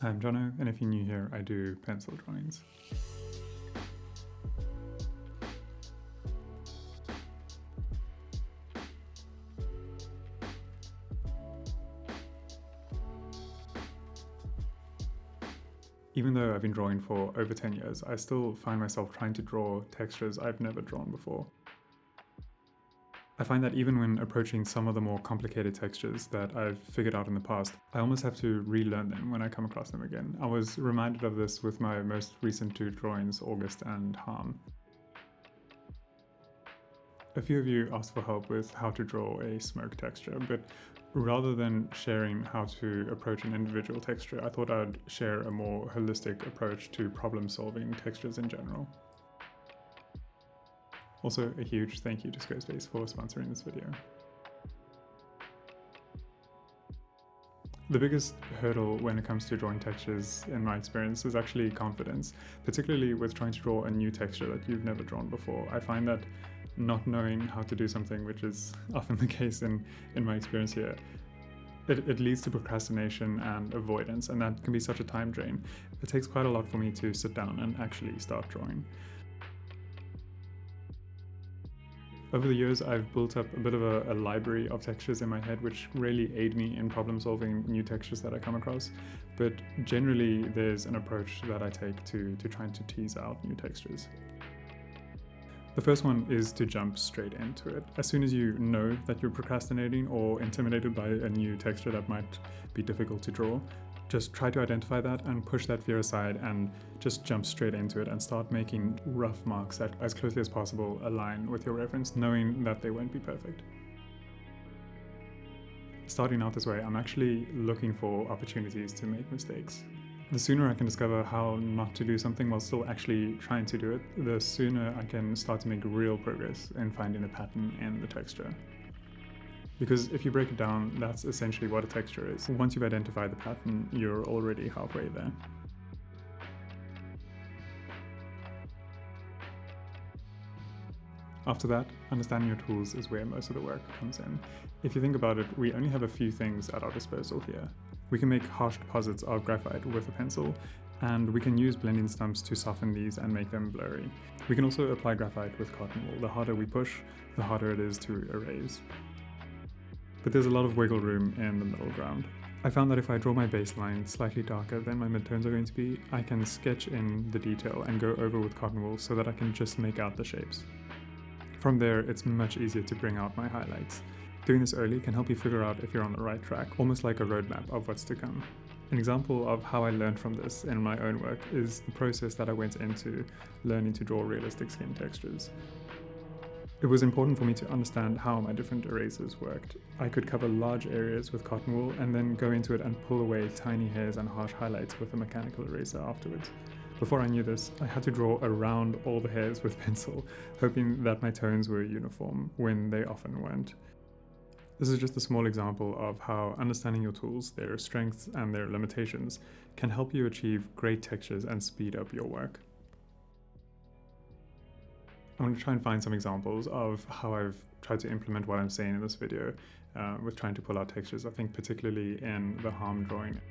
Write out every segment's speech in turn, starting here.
I'm Jono, and if you're new here, I do pencil drawings. Even though I've been drawing for over 10 years, I still find myself trying to draw textures I've never drawn before. I find that even when approaching some of the more complicated textures that I've figured out in the past, I almost have to relearn them when I come across them again. I was reminded of this with my most recent two drawings, August and Harm. A few of you asked for help with how to draw a smoke texture, but rather than sharing how to approach an individual texture, I thought I'd share a more holistic approach to problem-solving textures in general. Also, a huge thank you to Squarespace for sponsoring this video. The biggest hurdle when it comes to drawing textures, in my experience, is actually confidence, particularly with trying to draw a new texture that you've never drawn before. I find that not knowing how to do something, which is often the case in my experience here, it leads to procrastination and avoidance, and that can be such a time drain. It takes quite a lot for me to sit down and actually start drawing. Over the years, I've built up a bit of a library of textures in my head, which really aid me in problem-solving new textures that I come across. But generally, there's an approach that I take to trying to tease out new textures. The first one is to jump straight into it. As soon as you know that you're procrastinating or intimidated by a new texture that might be difficult to draw, just try to identify that and push that fear aside and just jump straight into it and start making rough marks that as closely as possible align with your reference, knowing that they won't be perfect. Starting out this way, I'm actually looking for opportunities to make mistakes. The sooner I can discover how not to do something while still actually trying to do it, the sooner I can start to make real progress in finding a pattern in the texture. Because if you break it down, that's essentially what a texture is. Once you've identified the pattern, you're already halfway there. After that, understanding your tools is where most of the work comes in. If you think about it, we only have a few things at our disposal here. We can make harsh deposits of graphite with a pencil, and we can use blending stumps to soften these and make them blurry. We can also apply graphite with cotton wool. The harder we push, the harder it is to erase. But there's a lot of wiggle room in the middle ground. I found that if I draw my baseline slightly darker than my midtones are going to be, I can sketch in the detail and go over with cotton wool so that I can just make out the shapes. From there, it's much easier to bring out my highlights. Doing this early can help you figure out if you're on the right track, almost like a roadmap of what's to come. An example of how I learned from this in my own work is the process that I went into learning to draw realistic skin textures. It was important for me to understand how my different erasers worked. I could cover large areas with cotton wool and then go into it and pull away tiny hairs and harsh highlights with a mechanical eraser afterwards. Before I knew this, I had to draw around all the hairs with pencil, hoping that my tones were uniform, when they often weren't. This is just a small example of how understanding your tools, their strengths and their limitations, can help you achieve great textures and speed up your work. I'm going to try and find some examples of how I've tried to implement what I'm saying in this video with trying to pull out textures, I think particularly in the Harm drawing.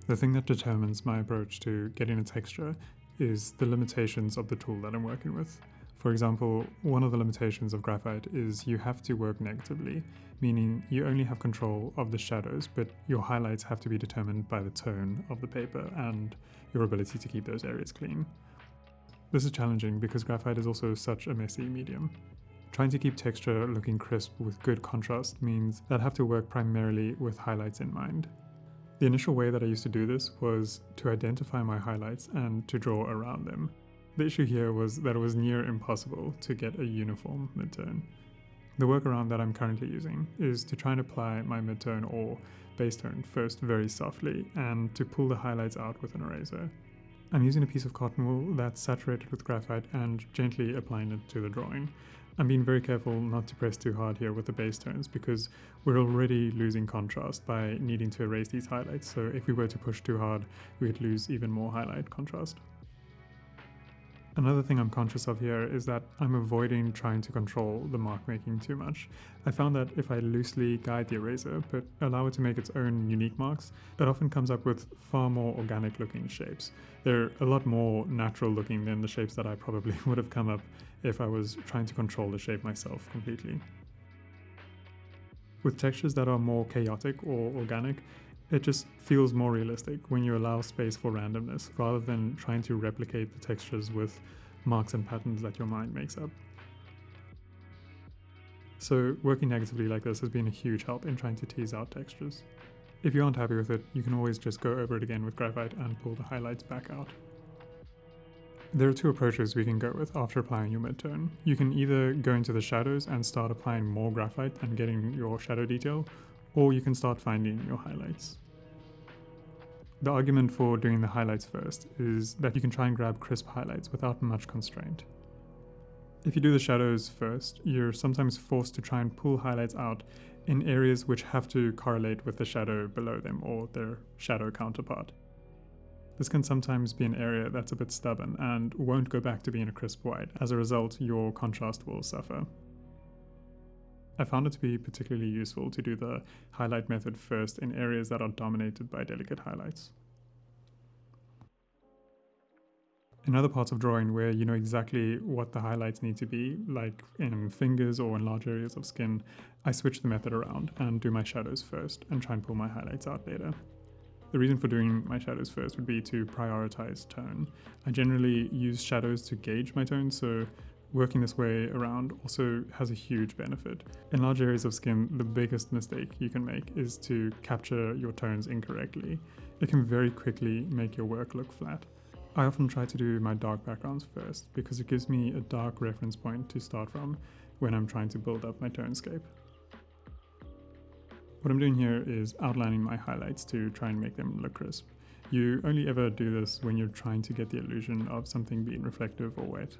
The thing that determines my approach to getting a texture is the limitations of the tool that I'm working with. For example, one of the limitations of graphite is you have to work negatively, meaning you only have control of the shadows, but your highlights have to be determined by the tone of the paper and your ability to keep those areas clean. This is challenging because graphite is also such a messy medium. Trying to keep texture looking crisp with good contrast means that I have to work primarily with highlights in mind. The initial way that I used to do this was to identify my highlights and to draw around them. The issue here was that it was near impossible to get a uniform midtone. The workaround that I'm currently using is to try and apply my midtone or base tone first very softly and to pull the highlights out with an eraser. I'm using a piece of cotton wool that's saturated with graphite and gently applying it to the drawing. I'm being very careful not to press too hard here with the base tones because we're already losing contrast by needing to erase these highlights, so if we were to push too hard, we'd lose even more highlight contrast. Another thing I'm conscious of here is that I'm avoiding trying to control the mark making too much. I found that if I loosely guide the eraser but allow it to make its own unique marks, it often comes up with far more organic looking shapes. They're a lot more natural looking than the shapes that I probably would have come up if I was trying to control the shape myself completely. With textures that are more chaotic or organic, it just feels more realistic when you allow space for randomness rather than trying to replicate the textures with marks and patterns that your mind makes up. So working negatively like this has been a huge help in trying to tease out textures. If you aren't happy with it, you can always just go over it again with graphite and pull the highlights back out. There are two approaches we can go with after applying your midtone. You can either go into the shadows and start applying more graphite and getting your shadow detail, or you can start finding your highlights. The argument for doing the highlights first is that you can try and grab crisp highlights without much constraint. If you do the shadows first, you're sometimes forced to try and pull highlights out in areas which have to correlate with the shadow below them or their shadow counterpart. This can sometimes be an area that's a bit stubborn and won't go back to being a crisp white. As a result, your contrast will suffer. I found it to be particularly useful to do the highlight method first in areas that are dominated by delicate highlights. In other parts of drawing where you know exactly what the highlights need to be, like in fingers or in large areas of skin, I switch the method around and do my shadows first and try and pull my highlights out later. The reason for doing my shadows first would be to prioritize tone. I generally use shadows to gauge my tone, so working this way around also has a huge benefit. In large areas of skin, the biggest mistake you can make is to capture your tones incorrectly. It can very quickly make your work look flat. I often try to do my dark backgrounds first because it gives me a dark reference point to start from when I'm trying to build up my tonescape. What I'm doing here is outlining my highlights to try and make them look crisp. You only ever do this when you're trying to get the illusion of something being reflective or wet.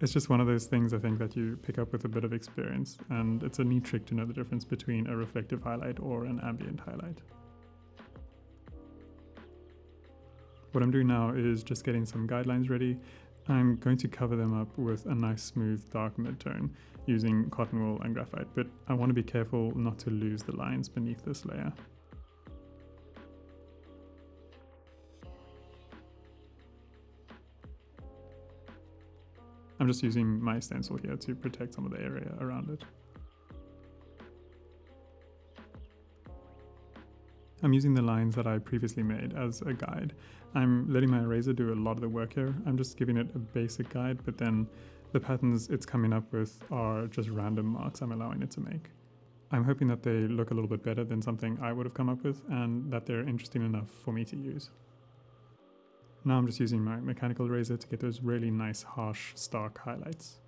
It's just one of those things I think that you pick up with a bit of experience, and it's a neat trick to know the difference between a reflective highlight or an ambient highlight. What I'm doing now is just getting some guidelines ready. I'm going to cover them up with a nice smooth dark midtone using cotton wool and graphite, but I want to be careful not to lose the lines beneath this layer. I'm just using my stencil here to protect some of the area around it. I'm using the lines that I previously made as a guide. I'm letting my eraser do a lot of the work here. I'm just giving it a basic guide, but then the patterns it's coming up with are just random marks I'm allowing it to make. I'm hoping that they look a little bit better than something I would have come up with and that they're interesting enough for me to use. Now I'm just using my mechanical eraser to get those really nice, harsh, stark highlights.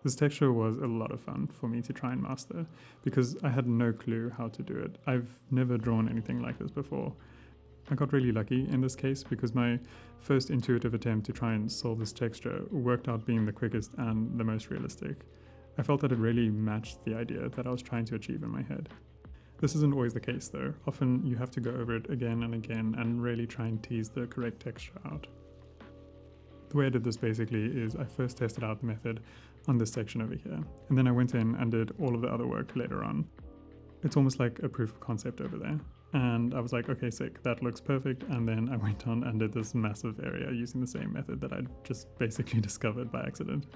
This texture was a lot of fun for me to try and master because I had no clue how to do it. I've never drawn anything like this before. I got really lucky in this case because my first intuitive attempt to try and solve this texture worked out being the quickest and the most realistic. I felt that it really matched the idea that I was trying to achieve in my head. This isn't always the case though. Often you have to go over it again and again and really try and tease the correct texture out. The way I did this basically is I first tested out the method on this section over here, and then I went in and did all of the other work later on. It's almost like a proof of concept over there. And I was like, okay, sick, that looks perfect. And then I went on and did this massive area using the same method that I'd just basically discovered by accident.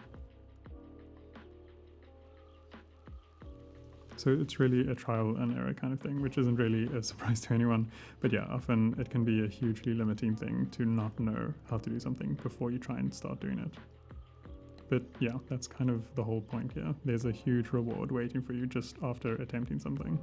So it's really a trial and error kind of thing, which isn't really a surprise to anyone. But yeah, often it can be a hugely limiting thing to not know how to do something before you try and start doing it. But yeah, that's kind of the whole point here. There's a huge reward waiting for you just after attempting something.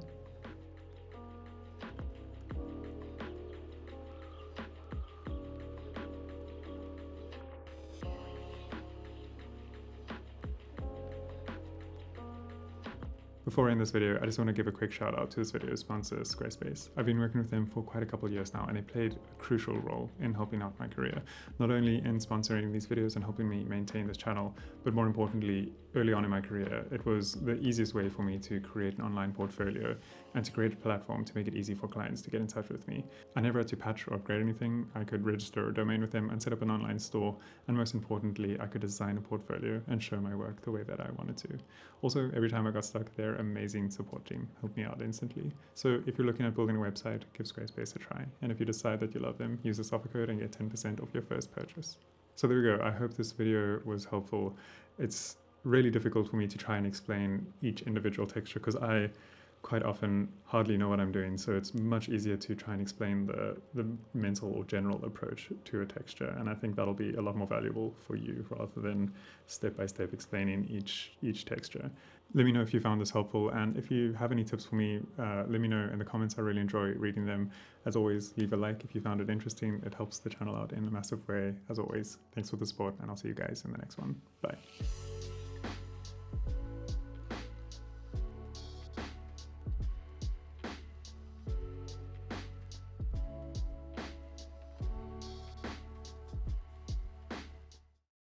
Before I end this video, I just want to give a quick shout out to this video's sponsor, Squarespace. I've been working with them for quite a couple of years now, and they played a crucial role in helping out my career. Not only in sponsoring these videos and helping me maintain this channel, but more importantly, early on in my career, it was the easiest way for me to create an online portfolio and to create a platform to make it easy for clients to get in touch with me. I never had to patch or upgrade anything. I could register a domain with them and set up an online store, and most importantly, I could design a portfolio and show my work the way that I wanted to. Also, every time I got stuck, their amazing support team helped me out instantly. So if you're looking at building a website, give Squarespace a try. And if you decide that you love them, use this offer code and get 10% off your first purchase. So there we go. I hope this video was helpful. It's really difficult for me to try and explain each individual texture because I quite often hardly know what I'm doing, so it's much easier to try and explain the mental or general approach to a texture, and I think that'll be a lot more valuable for you rather than step-by-step explaining each texture. Let me know if you found this helpful, and if you have any tips for me, let me know in the comments. I really enjoy reading them. As always, leave a like if you found it interesting. It helps the channel out in a massive way. As always, thanks for the support, and I'll see you guys in the next one. Bye.